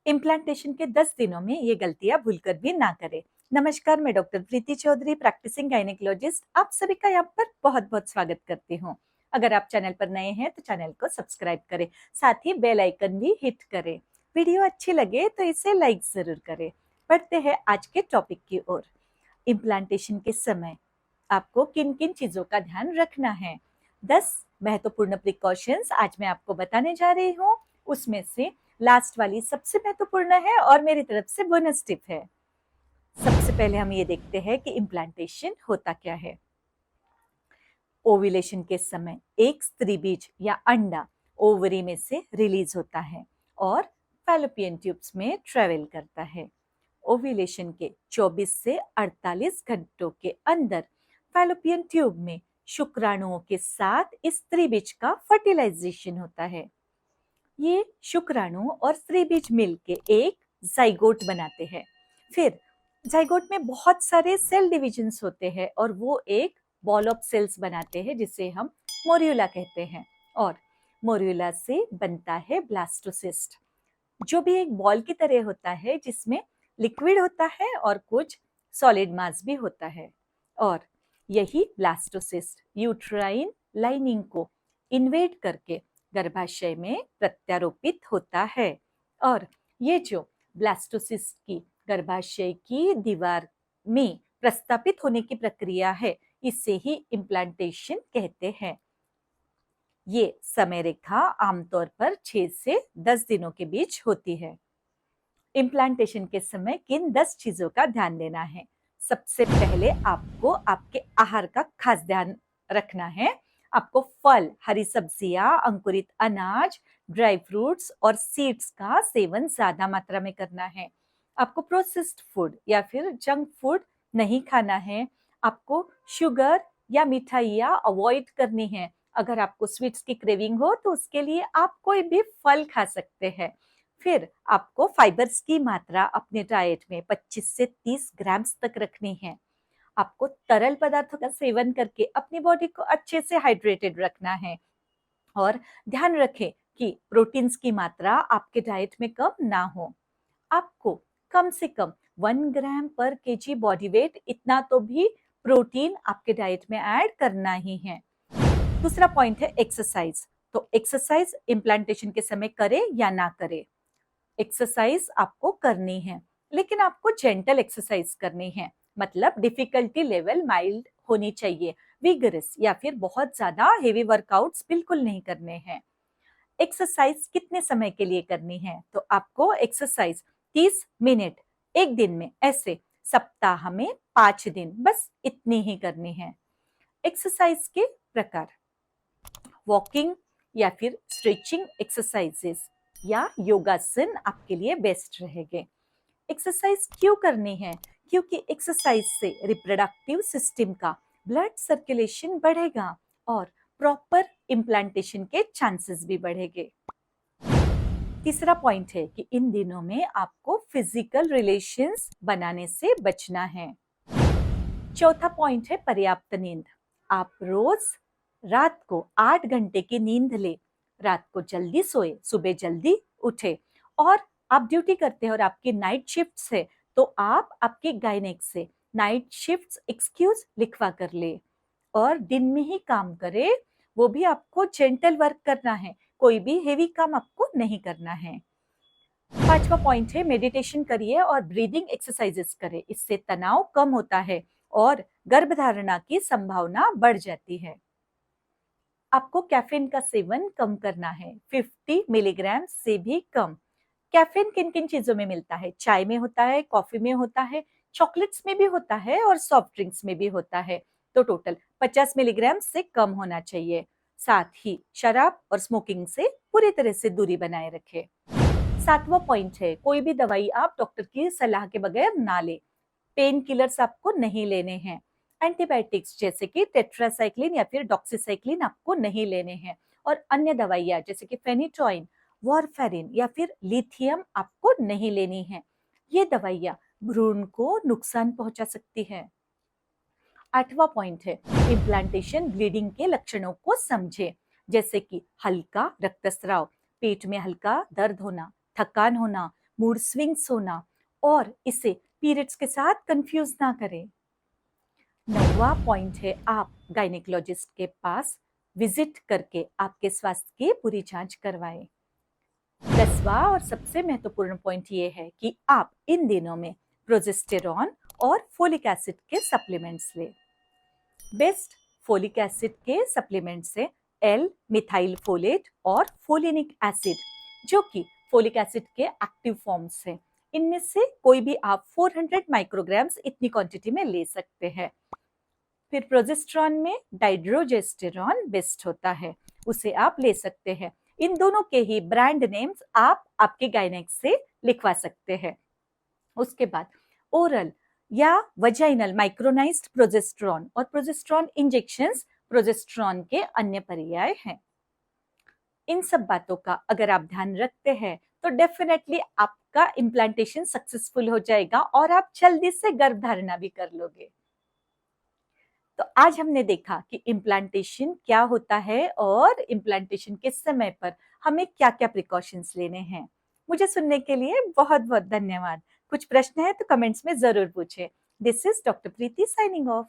Implantation के 10 दिनों में ये गलतियां भूलकर भी ना करें। नमस्कार, मैं डॉक्टर प्रीति चौधरी, प्रैक्टिसिंग गायनेकोलॉजिस्ट, आप सभी का यहाँ पर बहुत बहुत स्वागत करती हूँ। अगर आप चैनल पर नए हैं तो चैनल को सब्सक्राइब करें, साथ ही बेल आइकन भी हिट करें। वीडियो अच्छी लगे तो इसे लाइक जरूर करें। बढ़ते हैं आज के टॉपिक की ओर। इम्प्लांटेशन के समय आपको किन किन चीजों का ध्यान रखना है। 10 महत्वपूर्ण प्रिकॉशंस आज मैं आपको बताने जा रही हूँ। उसमें से लास्ट वाली सबसे महत्वपूर्ण है और मेरी तरफ से बोनस टिप है। सबसे पहले हम ये देखते हैं कि इम्प्लांटेशन होता क्या है। ओव्यूलेशन के समय एक स्त्री बीज या अंडा ओवरी में से रिलीज होता है और फैलोपियन ट्यूब्स में ट्रेवल करता है। ओव्यूलेशन के 24 से 48 घंटों के अंदर फैलोपियन ट्यूब में शुक्राणुओं के साथ स्त्री बीज का फर्टिलाइजेशन होता है। ये शुक्राणु और स्त्री बीज मिलके एक जाइगोट बनाते हैं। फिर जाइगोट में बहुत सारे सेल डिविजन्स होते हैं और वो एक बॉल ऑफ सेल्स बनाते हैं जिसे हम मोरियोला कहते हैं। और मोरियोला से बनता है ब्लास्टोसिस्ट, जो भी एक बॉल की तरह होता है जिसमें लिक्विड होता है और कुछ सॉलिड मास भी होता है। और यही ब्लास्टोसिस्ट यूट्राइन लाइनिंग को इन्वेड करके गर्भाशय में प्रत्यारोपित होता है। और ये जो ब्लास्टोसिस्ट की गर्भाशय की दीवार में प्रस्तापित होने की प्रक्रिया है, इसे ही इम्प्लांटेशन कहते हैं। ये समय रेखा आमतौर पर 6 से 10 दिनों के बीच होती है। इम्प्लांटेशन के समय किन 10 चीजों का ध्यान देना है। सबसे पहले आपको आपके आहार का खास ध्यान रखना है। आपको फल, हरी सब्जियां, अंकुरित अनाज, ड्राई फ्रूट्स और सीड्स का सेवन ज्यादा मात्रा में करना है। आपको प्रोसेस्ड फूड या फिर जंक फूड नहीं खाना है। आपको शुगर या मिठाइयाँ अवॉइड करनी है। अगर आपको स्वीट्स की क्रेविंग हो तो उसके लिए आप कोई भी फल खा सकते हैं। फिर आपको फाइबर्स की मात्रा अपने डाइट में 25 से 30 ग्राम्स तक रखनी है। आपको तरल पदार्थों का सेवन करके अपनी बॉडी को अच्छे से हाइड्रेटेड रखना है। और ध्यान रखें कि प्रोटीन्स की मात्रा आपके डाइट में कम ना हो। आपको कम से कम 1 ग्राम पर केजी बॉडी वेट इतना तो भी प्रोटीन आपके डाइट में ऐड करना ही है। दूसरा पॉइंट है एक्सरसाइज। तो एक्सरसाइज इम्प्लांटेशन के समय करे या ना करे, एक्सरसाइज आपको करनी है, लेकिन आपको जेंटल एक्सरसाइज करनी है। मतलब डिफिकल्टी लेवल माइल्ड होनी चाहिए। विगरस या फिर बहुत ज्यादा हेवी वर्कआउट्स बिल्कुल नहीं करने हैं। एक्सरसाइज कितने समय के लिए करनी है, तो आपको एक्सरसाइज 30 मिनट एक दिन में, ऐसे सप्ताह में 5 दिन, बस इतनी ही करनी है। एक्सरसाइज के प्रकार, वॉकिंग या फिर स्ट्रेचिंग एक्सरसाइजेस या योगासन आपके लिए बेस्ट रहेंगे। एक्सरसाइज क्यों करनी है? क्योंकि एक्सरसाइज से रिप्रोडक्टिव सिस्टम का ब्लड सर्कुलेशन बढ़ेगा और प्रॉपर इम्प्लांटेशन के चांसेस भी बढ़ेंगे। तीसरा पॉइंट है कि इन दिनों में आपको फिजिकल रिलेशंस बनाने से बचना है। चौथा पॉइंट है पर्याप्त नींद। आप रोज रात को 8 घंटे की नींद ले, रात को जल्दी सोए, सुबह जल्दी उठे। और आप ड्यूटी करते हैं और आपकी नाइट शिफ्ट है तो आप आपके गायनेक से नाइट शिफ्ट एक्सक्यूज लिखवा कर ले और दिन में ही काम करे। वो भी आपको जेंटल वर्क करना है, कोई भी हेवी काम आपको नहीं करना है। पांचवा पॉइंट है मेडिटेशन करिए और ब्रीदिंग एक्सरसाइजेस करें। इससे तनाव कम होता है और गर्भधारणा की संभावना बढ़ जाती है। आपको कैफीन का सेवन कम करना है, 50 मिलीग्राम से भी कम। कैफीन किन किन चीजों में मिलता है? चाय में होता है, कॉफी में होता है, चॉकलेट्स में भी होता है और सॉफ्ट ड्रिंक्स में भी होता है। तो टोटल 50 मिलीग्राम से कम होना चाहिए। साथ ही शराब और स्मोकिंग से पूरी तरह से दूरी बनाए रखें। सातवां पॉइंट है, कोई भी दवाई आप डॉक्टर की सलाह के बगैर ना ले। पेन किलर्स आपको नहीं लेने हैं। एंटीबायोटिक्स जैसे कि टेट्रासाइक्लिन या फिर डॉक्सीसाइक्लिन आपको नहीं लेने हैं। और अन्य दवाइयां जैसे कि फेनिटोइन, वारफेरिन या फिर लिथियम आपको नहीं लेनी है। ये दवाइयां भ्रूण को नुकसान पहुंचा सकती है। आठवां पॉइंट है, इम्प्लांटेशन ब्लीडिंग के लक्षणों को समझे, जैसे कि हल्का रक्तस्राव, पेट में हल्का दर्द होना, थकान होना, मूड स्विंग्स होना और इसे पीरियड्स के साथ कंफ्यूज ना करें। 9वां पॉइंट है, आप गायनेकोलॉजिस्ट के पास विजिट करके आपके स्वास्थ्य की पूरी जांच करवाएं। 10वां और सबसे महत्वपूर्ण पॉइंट ये है कि आप इन दिनों में प्रोजेस्टेरॉन और फोलिक एसिड के सप्लीमेंट्स लें। बेस्ट फोलिक एसिड के सप्लीमेंट्स है एल मिथाइल फोलेट और फोलिनिक एसिड, जो कि फोलिक एसिड के एक्टिव फॉर्म्स हैं। इनमें से कोई भी आप 400 माइक्रोग्राम्स इतनी क्वांटिटी में ले सकते हैं। फिर प्रोजेस्टेरॉन में डाइड्रोजेस्टेरॉन बेस्ट होता है, उसे आप ले सकते हैं। इन दोनों के ही ब्रांड नेम्स आप आपके गायनेक से लिखवा सकते हैं। उसके बाद ओरल या वजाइनल माइक्रोनाइज्ड प्रोजेस्टेरॉन और प्रोजेस्टेरॉन इंजेक्शंस प्रोजेस्टेरॉन के अन्य पर्याय हैं। इन सब बातों का अगर आप ध्यान रखते हैं तो डेफिनेटली आपका इम्प्लांटेशन सक्सेसफुल हो जाएगा और आप जल्दी से गर्भधारणा भी कर लोगे। तो आज हमने देखा कि इम्प्लांटेशन क्या होता है और इम्प्लांटेशन के समय पर हमें क्या क्या प्रिकॉशंस लेने हैं। मुझे सुनने के लिए बहुत बहुत धन्यवाद। कुछ प्रश्न है तो कमेंट्स में जरूर पूछें। This is doctor Preeti signing off.